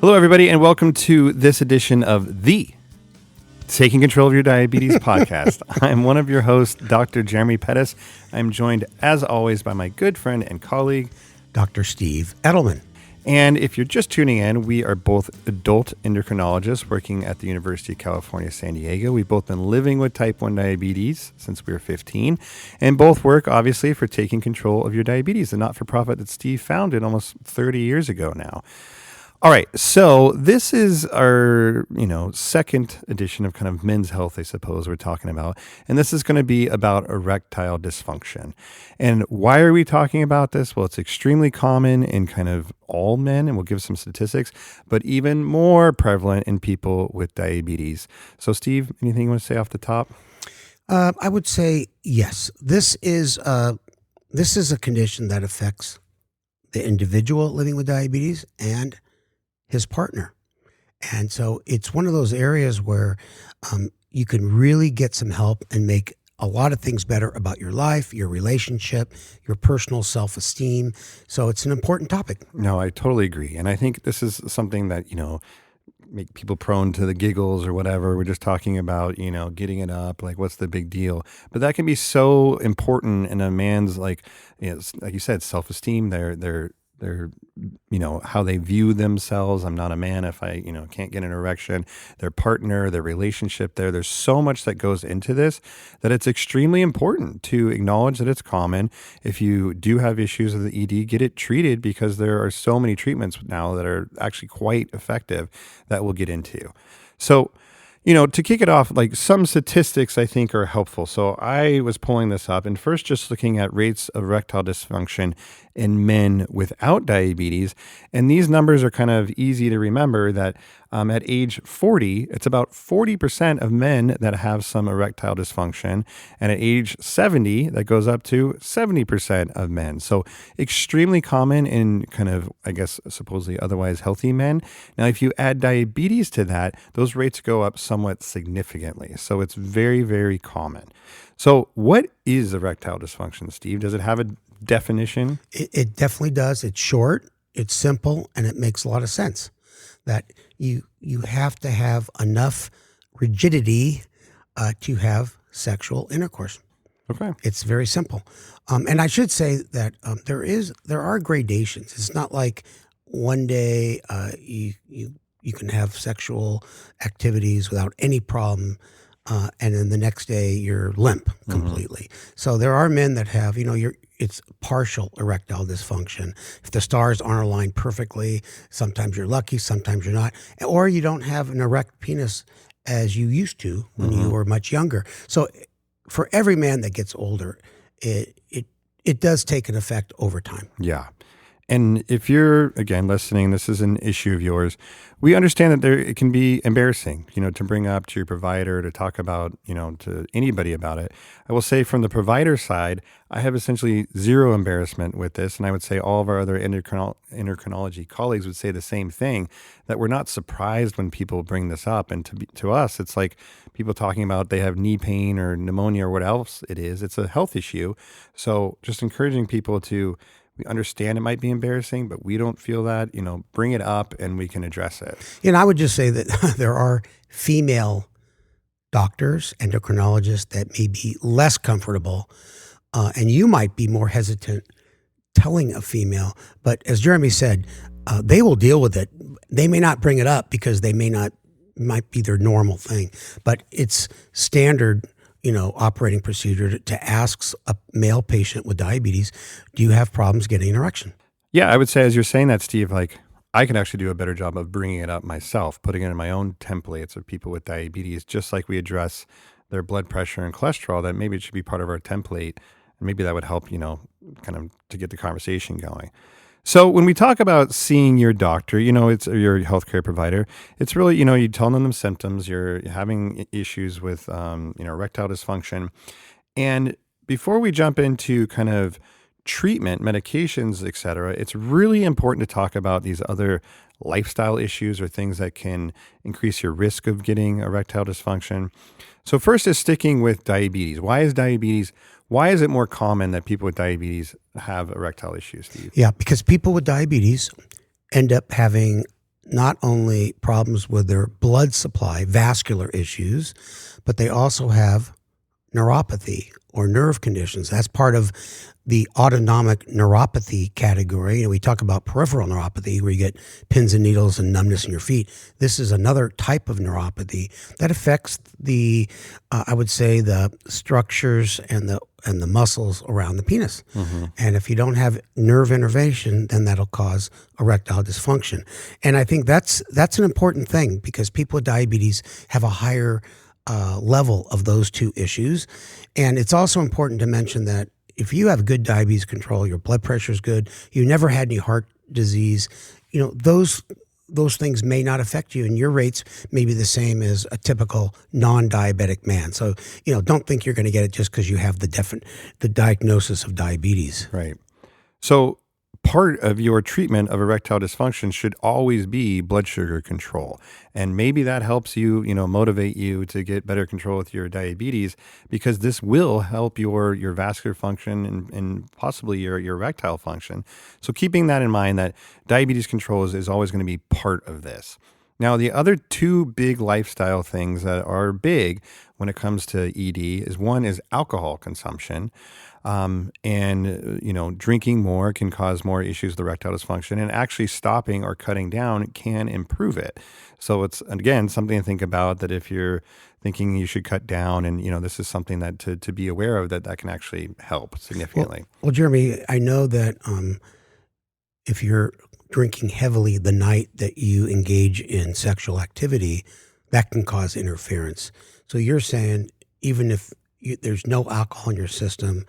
Hello, everybody, and welcome to this edition of the Taking Control of Your Diabetes podcast. I'm one of your hosts, Dr. Jeremy Pettis. I'm joined, as always, by my good friend and colleague, Dr. Steve Edelman. And if you're just tuning in, we are both adult endocrinologists working at the University of California, San Diego. We've both been living with type 1 diabetes since we were 15, and both work, obviously, for Taking Control of Your Diabetes, the not-for-profit that Steve founded almost 30 years ago now. All right, so this is our, second edition of kind of men's health, I suppose we're talking about. And this is going to be about erectile dysfunction. And why are we talking about this? Well, it's extremely common in kind of all men, and we'll give some statistics, but even more prevalent in people with diabetes. So, Steve, anything you want to say off the top? I would say yes. This is a condition that affects the individual living with diabetes and his partner. And so it's one of those areas where you can really get some help and make a lot of things better about your life, your relationship, your personal self-esteem. So it's an important topic. No, I totally agree. And I think this is something that, make people prone to the giggles or whatever. We're just talking about, getting it up, like what's the big deal? But that can be so important in a man's, like you said, self-esteem, their how they view themselves. I'm not a man if I, can't get an erection. Their partner, their relationship there's so much that goes into this that it's extremely important to acknowledge that it's common. If you do have issues with the ED, get it treated, because there are so many treatments now that are actually quite effective that we'll get into. So, to kick it off, like some statistics I think are helpful. So I was pulling this up, and first just looking at rates of erectile dysfunction in men without diabetes. And these numbers are kind of easy to remember that at age 40, it's about 40% of men that have some erectile dysfunction. And at age 70, that goes up to 70% of men. So extremely common in kind of, I guess, supposedly otherwise healthy men. Now, if you add diabetes to that, those rates go up somewhat significantly. So it's very, very common. So what is erectile dysfunction, Steve? Does it have a definition? It definitely does. It's short, it's simple, and it makes a lot of sense. That you have to have enough rigidity to have sexual intercourse. Okay. It's very simple. And I should say that there are gradations. It's not like one day you can have sexual activities without any problem, and then the next day you're limp completely. Mm-hmm. So there are men that have, it's partial erectile dysfunction. If the stars aren't aligned perfectly, sometimes you're lucky, sometimes you're not. Or you don't have an erect penis as you used to when you were much younger. So for every man that gets older, it does take an effect over time. Yeah. And if you're, again, listening, this is an issue of yours, we understand that it can be embarrassing, to bring up to your provider, to talk about, to anybody about it. I will say from the provider side, I have essentially zero embarrassment with this. And I would say all of our other endocrinology colleagues would say the same thing, that we're not surprised when people bring this up. And to us, it's like people talking about they have knee pain or pneumonia or what else it is. It's a health issue. So just encouraging people to, we understand it might be embarrassing, but we don't feel that, bring it up and we can address it. I would just say that there are female doctors, endocrinologists that may be less comfortable, and you might be more hesitant telling a female. But as Jeremy said, they will deal with it. They may not bring it up because might be their normal thing, but it's standard operating procedure to ask a male patient with diabetes, do you have problems getting an erection? Yeah, I would say, as you're saying that, Steve, like I can actually do a better job of bringing it up myself, putting it in my own templates of people with diabetes, just like we address their blood pressure and cholesterol, that maybe it should be part of our template. And maybe that would help, kind of to get the conversation going. So when we talk about seeing your doctor, it's your healthcare provider, it's really, you tell them the symptoms, you're having issues with, erectile dysfunction. And before we jump into kind of treatment, medications, et cetera, it's really important to talk about these other lifestyle issues or things that can increase your risk of getting erectile dysfunction. So first is sticking with diabetes. Why is it more common that people with diabetes have erectile issues, Steve? Yeah, because people with diabetes end up having not only problems with their blood supply, vascular issues, but they also have neuropathy or nerve conditions. That's part of the autonomic neuropathy category. You know, we talk about peripheral neuropathy where you get pins and needles and numbness in your feet. This is another type of neuropathy that affects the, I would say, the structures and the muscles around the penis. And if you don't have nerve innervation, then that'll cause erectile dysfunction. And I think that's an important thing because people with diabetes have a higher level of those two issues. And it's also important to mention that if you have good diabetes control, your blood pressure is good, you never had any heart disease, you know, those things may not affect you, and your rates may be the same as a typical non-diabetic man. So, you know, don't think you're going to get it just because you have the diagnosis of diabetes. Right. So part of your treatment of erectile dysfunction should always be blood sugar control. And maybe that helps you, motivate you to get better control with your diabetes, because this will help your vascular function and possibly your erectile function. So keeping that in mind, that diabetes control is always going to be part of this. Now, the other two big lifestyle things that are big when it comes to ED is one is alcohol consumption. Drinking more can cause more issues with erectile dysfunction, and actually stopping or cutting down can improve it. So it's, again, something to think about, that if you're thinking you should cut down, and, this is something that to be aware of, that can actually help significantly. Well, Jeremy, I know that if you're drinking heavily the night that you engage in sexual activity, that can cause interference. So you're saying even if there's no alcohol in your system,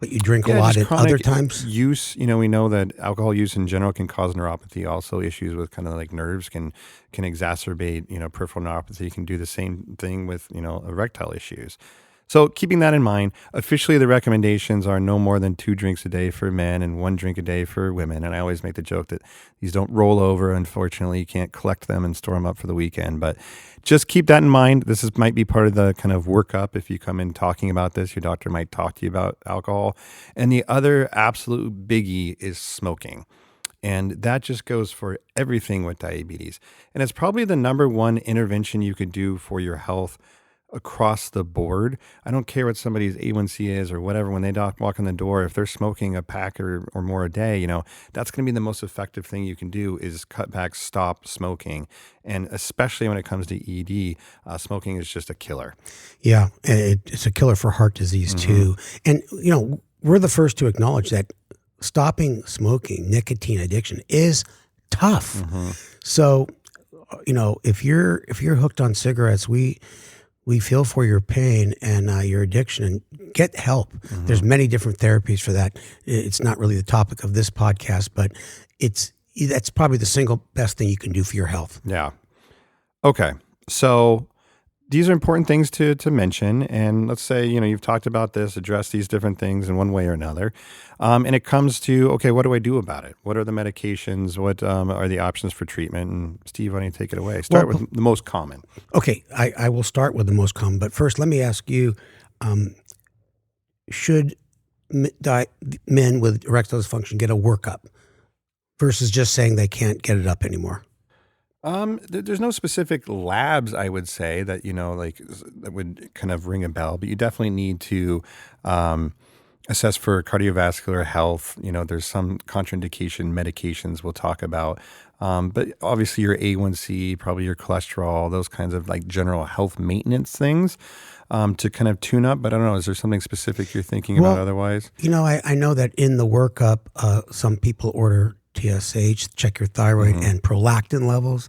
but you drink a lot at other times? Use, we know that alcohol use in general can cause neuropathy. Also, issues with kind of like nerves can exacerbate, peripheral neuropathy. You can do the same thing with, erectile issues. So keeping that in mind, officially the recommendations are no more than 2 drinks a day for men and 1 drink a day for women. And I always make the joke that these don't roll over. Unfortunately, you can't collect them and store them up for the weekend. But just keep that in mind. This might be part of the kind of workup. If you come in talking about this, your doctor might talk to you about alcohol. And the other absolute biggie is smoking. And that just goes for everything with diabetes. And it's probably the number one intervention you could do for your health across the board. I don't care what somebody's A1C is or whatever. When they walk in the door, if they're smoking a pack or more a day, that's going to be the most effective thing you can do, is cut back, stop smoking. And especially when it comes to ED, smoking is just a killer. Yeah, it's a killer for heart disease too. And, we're the first to acknowledge that stopping smoking, nicotine addiction, is tough. So, if you're hooked on cigarettes, we feel for your pain and your addiction, and get help. There's many different therapies for that. It's not really the topic of this podcast, but that's probably the single best thing you can do for your health. Yeah. Okay. So these are important things to mention. And let's say, you've talked about this, address these different things in one way or another. And it comes to, okay, what do I do about it? What are the medications? What are the options for treatment? And Steve, why don't you take it away? Start with the most common. Okay, I will start with the most common. But first, let me ask you, should men with erectile dysfunction get a workup versus just saying they can't get it up anymore? There's no specific labs, I would say, that, that would kind of ring a bell, but you definitely need to assess for cardiovascular health. There's some contraindication medications we'll talk about. But obviously your A1C, probably your cholesterol, those kinds of like general health maintenance things to kind of tune up. But I don't know, is there something specific you're thinking about otherwise? I know that in the workup, some people order TSH, check your thyroid, and prolactin levels.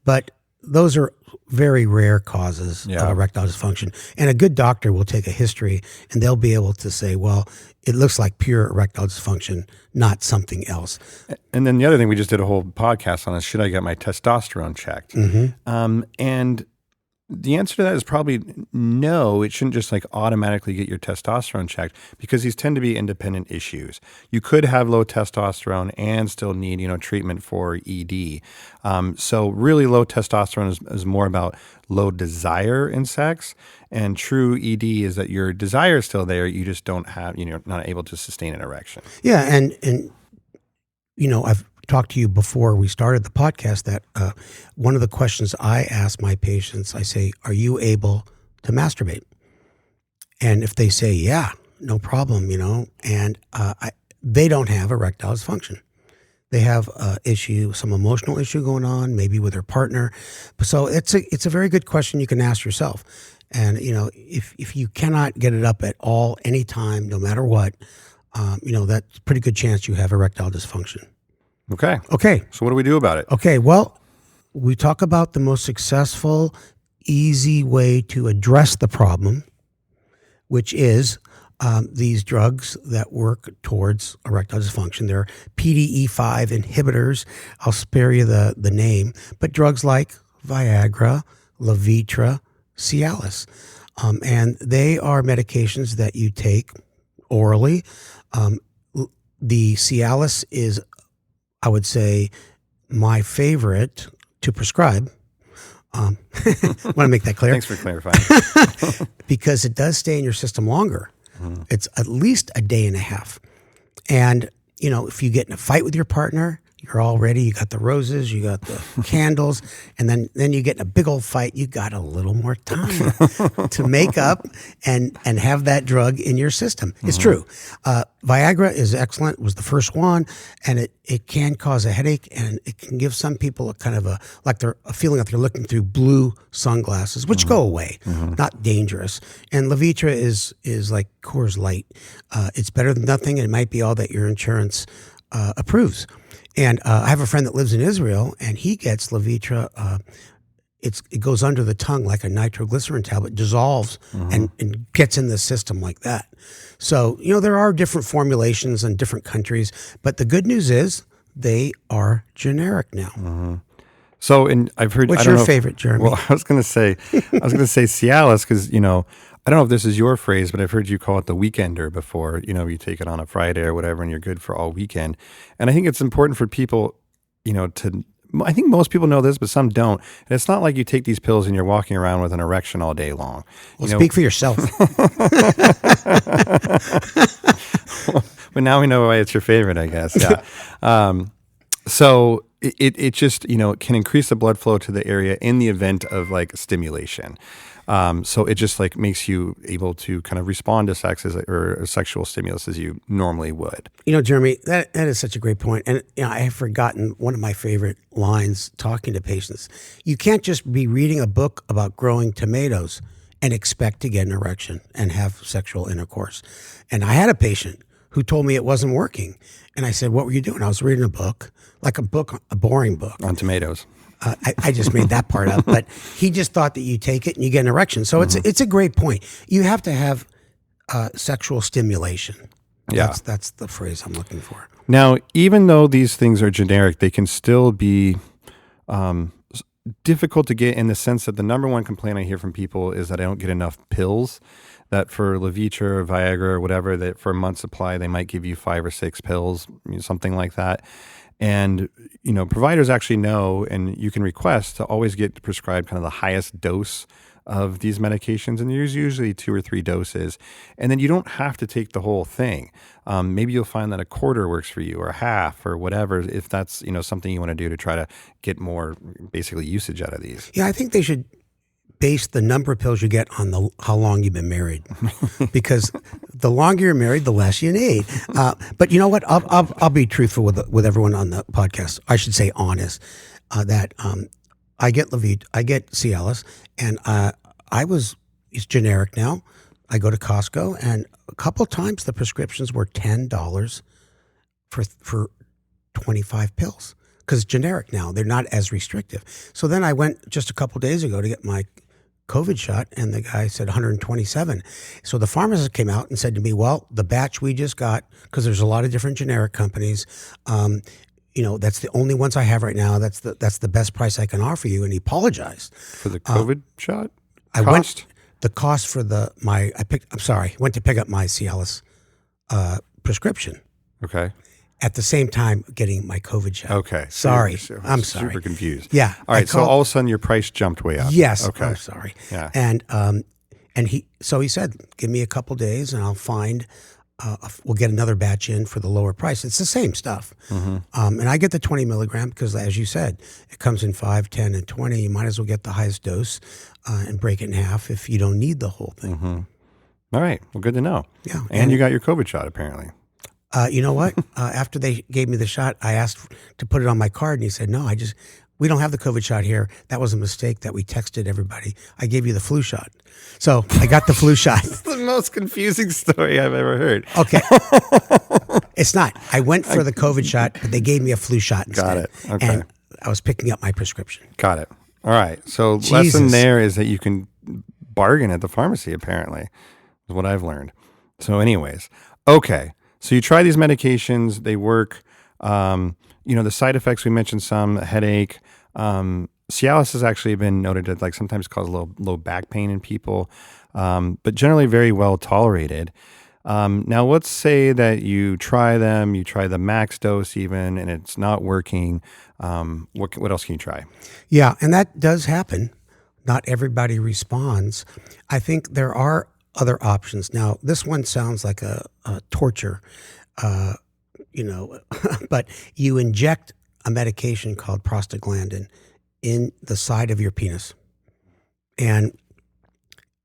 But those are very rare causes of erectile dysfunction. And a good doctor will take a history and they'll be able to say, well, it looks like pure erectile dysfunction, not something else. And then the other thing we just did a whole podcast on is, should I get my testosterone checked? And the answer to that is probably no. It shouldn't just like automatically get your testosterone checked, because these tend to be independent issues. You could have low testosterone and still need, treatment for ED. So really low testosterone is more about low desire in sex, and true ED is that your desire is still there. You just don't have, not able to sustain an erection. Yeah. And I've talked to you before we started the podcast that one of the questions I ask my patients, I say, "Are you able to masturbate?" And if they say, "Yeah, no problem," and they don't have erectile dysfunction. They have some emotional issue going on, maybe with their partner. So it's a very good question you can ask yourself. And if you cannot get it up at all, anytime, no matter what, that's a pretty good chance you have erectile dysfunction. Okay. Okay. So what do we do about it? Okay. Well, we talk about the most successful, easy way to address the problem, which is these drugs that work towards erectile dysfunction. They're PDE5 inhibitors. I'll spare you the name, but drugs like Viagra, Levitra, Cialis. And they are medications that you take orally. The Cialis is, I would say, my favorite to prescribe. Want to make that clear? Thanks for clarifying. Because it does stay in your system longer. It's at least a day and a half. And, if you get in a fight with your partner, you're all ready. You got the roses, you got the candles, and then you get in a big old fight. You got a little more time to make up and have that drug in your system. It's true. Viagra is excellent. It was the first one, and it can cause a headache, and it can give some people a kind of a feeling like they're looking through blue sunglasses, which go away. Not dangerous. And Levitra is like Coors Light. It's better than nothing, and it might be all that your insurance approves. And I have a friend that lives in Israel, and he gets Levitra. It goes under the tongue like a nitroglycerin tablet, dissolves and gets in the system like that. So, there are different formulations in different countries, but the good news is they are generic now. So, and I've heard. What's your favorite, Jeremy? Well, I was going to say Cialis because I don't know if this is your phrase, but I've heard you call it the weekender before. You take it on a Friday or whatever, and you're good for all weekend. And I think it's important for people, I think most people know this, but some don't. And it's not like you take these pills and you're walking around with an erection all day long. Well, speak for yourself. But now we know why it's your favorite, I guess. Yeah. So it just, it can increase the blood flow to the area in the event of like stimulation. So it just like makes you able to kind of respond to sex or sexual stimulus as you normally would. Jeremy, that is such a great point. And I have forgotten one of my favorite lines talking to patients. You can't just be reading a book about growing tomatoes and expect to get an erection and have sexual intercourse. And I had a patient who told me it wasn't working. And I said, "What were you doing?" I was reading a book, a boring book. On tomatoes. I just made that part up, but he just thought that you take it and you get an erection. So it's a great point. You have to have sexual stimulation. Yeah. That's the phrase I'm looking for. Now, even though these things are generic, they can still be difficult to get in the sense that the number one complaint I hear from people is that I don't get enough pills. That for Levitra or Viagra or whatever, that for a month's supply, they might give you 5 or 6 pills, something like that. And, providers actually know, and you can request to always get prescribed kind of the highest dose of these medications. And there's usually 2 or 3 doses. And then you don't have to take the whole thing. Maybe you'll find that a quarter works for you or a half or whatever, if that's, something you want to do to try to get more basically usage out of these. Yeah, I think they should base the number of pills you get on how long you've been married, because the longer you're married, the less you need. But you know what? I'll be truthful with everyone on the podcast. I should say honest. That I get Cialis, and it's generic now. I go to Costco, and a couple times the prescriptions were $10 for 25 pills. Because it's generic now. They're not as restrictive. So then I went just a couple days ago to get my COVID shot, and the guy said 127. So the pharmacist came out and said to me, "Well, the batch we just got, because there's a lot of different generic companies, that's the only ones I have right now. That's the best price I can offer you." And he apologized For the COVID shot? The cost for went to pick up my Cialis prescription. Okay. At the same time getting my COVID shot. Okay. Sorry. I'm sorry. Super confused. Yeah. All right. So all of a sudden your price jumped way up. Yes. Okay. I'm sorry. Yeah. And he said, "Give me a couple days and I'll find we'll get another batch in for the lower price. It's the same stuff. Mm-hmm. And I get the 20 milligram because, as you said, it comes in 5, 10, and 20. You might as well get the highest dose and break it in half if you don't need the whole thing. Mm-hmm. All right. Well, good to know. Yeah. And you got your COVID shot, apparently. You know what? After they gave me the shot, I asked to put it on my card, and he said, "No, we don't have the COVID shot here. That was a mistake that we texted everybody. I gave you the flu shot." So I got the flu shot. It's the most confusing story I've ever heard. Okay. It's not. I went for the COVID shot, but they gave me a flu shot instead. Got it. Okay. And I was picking up my prescription. Got it. All right. So Jesus. lesson there is that you can bargain at the pharmacy, apparently, is what I've learned. So anyways, okay. So you try these medications, they work. The side effects, we mentioned some, headache. Cialis has actually been noted to sometimes cause low back pain in people, but generally very well tolerated. Now let's say that you try the max dose even, and it's not working. What else can you try? Yeah, and that does happen. Not everybody responds. I think there are other options. Now, this one sounds like a torture, but you inject a medication called prostaglandin in the side of your penis. And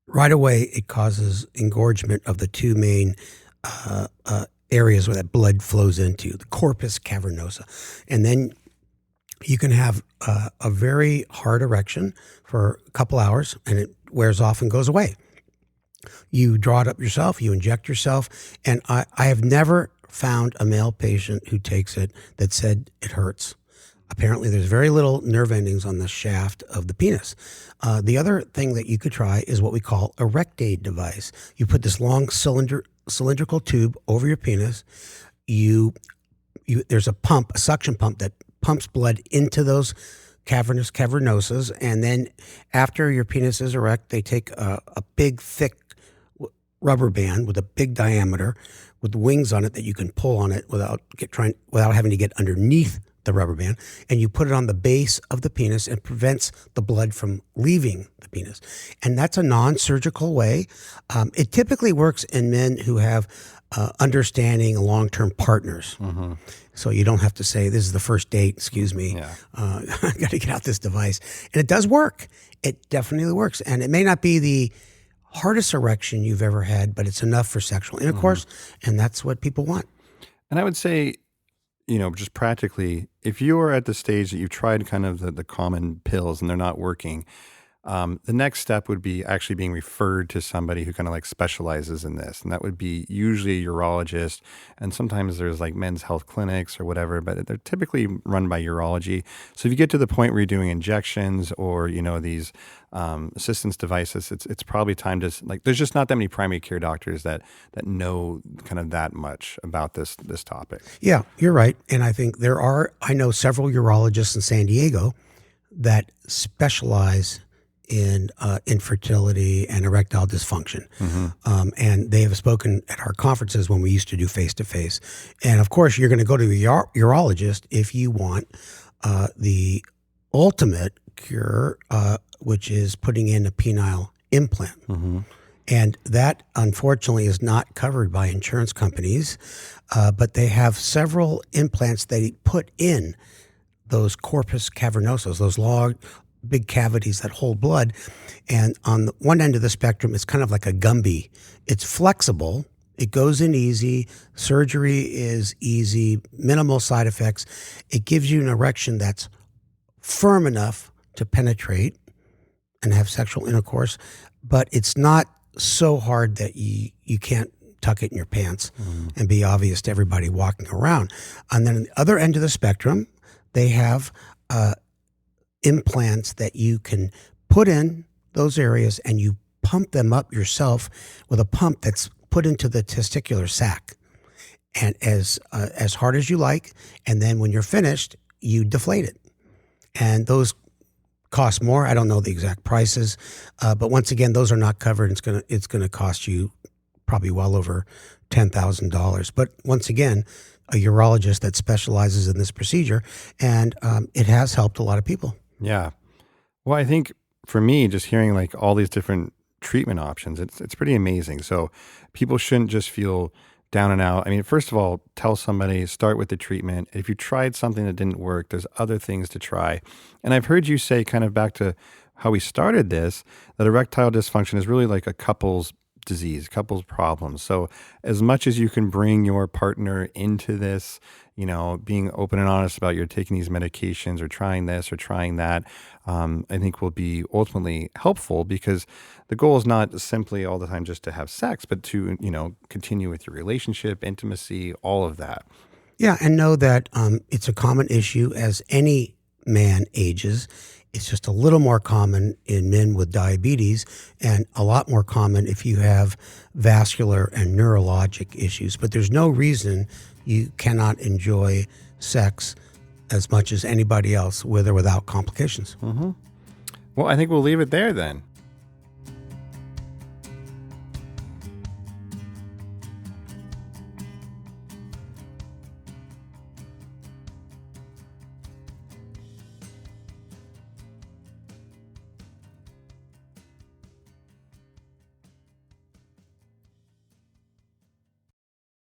right away, it causes engorgement of the two main areas where that blood flows into, the corpus cavernosa. And then you can have a very hard erection for a couple hours, and it wears off and goes away. You draw it up yourself, you inject yourself, and I have never found a male patient who takes it that said it hurts. Apparently, there's very little nerve endings on the shaft of the penis. The other thing that you could try is what we call a Erectile device. You put this long cylindrical tube over your penis. There's a suction pump that pumps blood into those cavernosas, and then after your penis is erect, they take a big, thick rubber band with a big diameter with wings on it that you can pull on it without having to get underneath the rubber band, and you put it on the base of the penis and prevents the blood from leaving the penis. And that's a non-surgical way. It typically works in men who have understanding long-term partners. Mm-hmm. So you don't have to say, "This is the first date, excuse me. Yeah. I got to get out this device." And it does work. It definitely works. And it may not be the hardest erection you've ever had, but it's enough for sexual intercourse, and that's what people want. And I would say, just practically, if you are at the stage that you've tried kind of the common pills and they're not working, the next step would be actually being referred to somebody who kind of specializes in this. And that would be usually a urologist. And sometimes there's men's health clinics or whatever, but they're typically run by urology. So if you get to the point where you're doing injections or, these assistance devices, it's probably time to, there's just not that many primary care doctors that know kind of that much about this topic. Yeah, you're right. And I think I know several urologists in San Diego that specialize in infertility and erectile dysfunction. Mm-hmm. And they have spoken at our conferences when we used to do face-to-face. And of course, you're going to go to a urologist if you want the ultimate cure, which is putting in a penile implant. Mm-hmm. And that, unfortunately, is not covered by insurance companies, but they have several implants they put in those corpus cavernosus, those long, big cavities that hold blood. And on the one end of the spectrum, it's kind of like a Gumby. It's flexible. It goes in easy. Surgery is easy, minimal side effects. It gives you an erection that's firm enough to penetrate and have sexual intercourse, but it's not so hard that you can't tuck it in your pants and be obvious to everybody walking around. And then on the other end of the spectrum, they have implants that you can put in those areas, and you pump them up yourself with a pump that's put into the testicular sac, and as hard as you like. And then when you're finished, you deflate it. And those cost more. I don't know the exact prices, but once again, those are not covered. It's gonna cost you probably well over $10,000. But once again, a urologist that specializes in this procedure, and it has helped a lot of people. Yeah. Well, I think for me, just hearing all these different treatment options, it's pretty amazing. So people shouldn't just feel down and out. I mean, first of all, tell somebody, start with the treatment. If you tried something that didn't work, there's other things to try. And I've heard you say, kind of back to how we started this, that erectile dysfunction is really like a couple's disease, couple's problem. So as much as you can bring your partner into this, being open and honest about you're taking these medications or trying this or trying that, I think will be ultimately helpful, because the goal is not simply all the time just to have sex, but to, continue with your relationship, intimacy, all of that. Yeah, and know that it's a common issue as any man ages. It's just a little more common in men with diabetes, and a lot more common if you have vascular and neurologic issues. But there's no reason you cannot enjoy sex as much as anybody else, with or without complications. Well, I think we'll leave it there then.